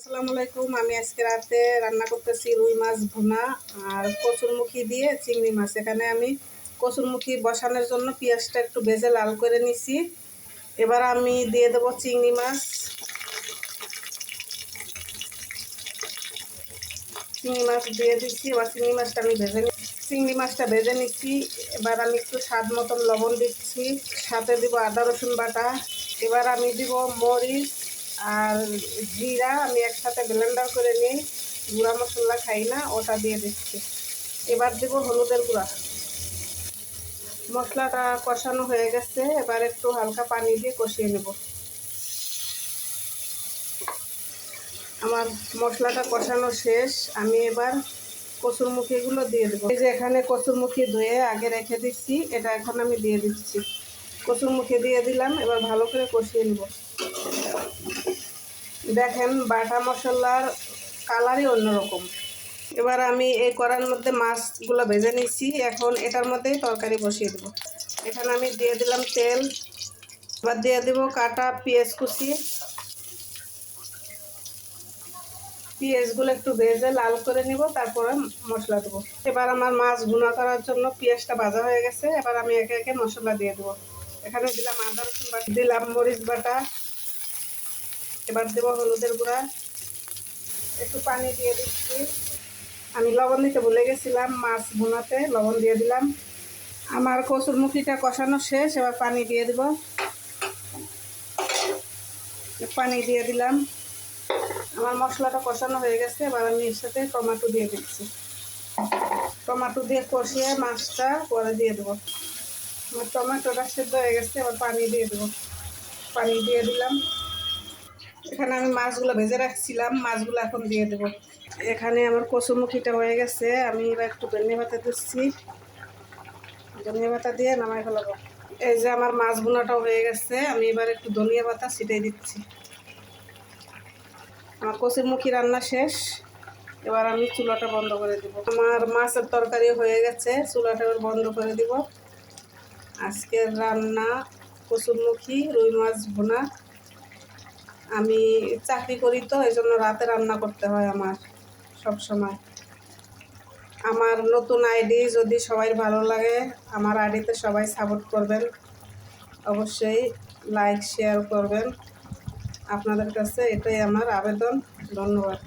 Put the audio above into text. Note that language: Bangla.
আসসালামু আলাইকুম। আমি আজকে রাতে রান্না করতেছি রুই মাছ ভুনা আর কচুরমুখী দিয়ে চিংড়ি মাছ। এখানে আমি কচুরমুখী বসানোর জন্য পেঁয়াজটা একটু ভেজে লাল করে নিছি। এবার আমি দিয়ে দেবো চিংড়ি মাছ। চিংড়ি মাছ দিয়ে দিচ্ছি। এবার চিংড়ি মাছটা আমি চিংড়ি মাছটা ভেজে নিচ্ছি। এবার আমি একটু স্বাদ মতন লবণ দিচ্ছি, সাথে দিব আদা রসুন বাটা। এবার আমি দিব মরিচ আর জিরা, আমি একসাথে ব্লেন্ডার করে নিই, গুঁড়া মশলা খাই না, ওটা দিয়ে দিচ্ছি। এবার দেব হলুদের গুঁড়া। মশলাটা কষানো হয়ে গেছে, এবার একটু হালকা পানি দিয়ে কষিয়ে নেব। আমার মশলাটা কষানো শেষ। আমি এবার কচুরমুখীগুলো দিয়ে দেবো। এই যে এখানে কচুরমুখী ধুয়ে আগে রেখে দিচ্ছি, এটা এখন আমি দিয়ে দিচ্ছি। কচুরমুখী দিয়ে দিলাম, এবার ভালো করে কষিয়ে নেব। দেখেন বাটা মশলার কালারই অন্যরকম। এবার আমি এই কড়ার মধ্যে মাছগুলো ভেজে নিচ্ছি। এখন এটার মধ্যেই তরকারি বসিয়ে দেবো। এখানে আমি দিয়ে দিলাম তেল। এবার দিয়ে দেব কাটা পেঁয়াজ কুচি। পেঁয়াজগুলো একটু ভেজে লাল করে নিব, তারপরে মশলা দেবো। এবার আমার মাছ ভুনা করার জন্য পেঁয়াজটা ভাজা হয়ে গেছে। এবার আমি একে একে মশলা দিয়ে দেবো। এখানে দিলাম আদা রসুন বাটা, দিলাম মরিচ বাটা। এবার দেবো হলুদের গুঁড়া। একটু পানি দিয়ে দিচ্ছি। আমি লবণ দিতে ভুলে গেছিলাম, মাছ ভুনাতে লবণ দিয়ে দিলাম। আমার কচুরমুখীটা কষানো শেষ, এবার পানি দিয়ে দেব। পানি দিয়ে দিলাম। আমার মশলাটা কষানো হয়ে গেছে, এবার আমি এর সাথে টমেটো দিয়ে দিচ্ছি। টমেটো দিয়ে কষিয়ে মাছটা পরে দিয়ে দেবো। আমার টমেটোটা সেদ্ধ হয়ে গেছে, এবার পানি দিয়ে দেবো। পানি দিয়ে দিলাম। এখানে আমি মাছগুলো ভেজে রাখছিলাম, মাছগুলো এখন দিয়ে দেবো। এখানে আমার কচুরমুখীটা হয়ে গেছে, আমি এবার একটু ধনিয়া পাতা দিচ্ছি। ধনিয়া পাতা দিয়ে নামাই ফেলাবো। এই যে আমার মাছ ভুনাটাও হয়ে গেছে, আমি এবার একটু ধনিয়া পাতা ছিটিয়ে দিচ্ছি। আমার কচুরমুখী রান্না শেষ। এবার আমি চুলাটা বন্ধ করে দিব। আমার মাছের তরকারি হয়ে গেছে, চুলাটা এবার বন্ধ করে দিব। আজকের রান্না কচুরমুখী রুই মাছ ভুনা। আমি চাকরি করি তো, এই জন্য রাতে রান্না করতে হয় আমার সব সময়। আমার নতুন আইডি যদি সবাই ভালো লাগে, আমার আইডিতে সবাই সাপোর্ট করবেন, অবশ্যই লাইক শেয়ার করবেন। আপনাদের কাছে এটাই আমার আবেদন। ধন্যবাদ।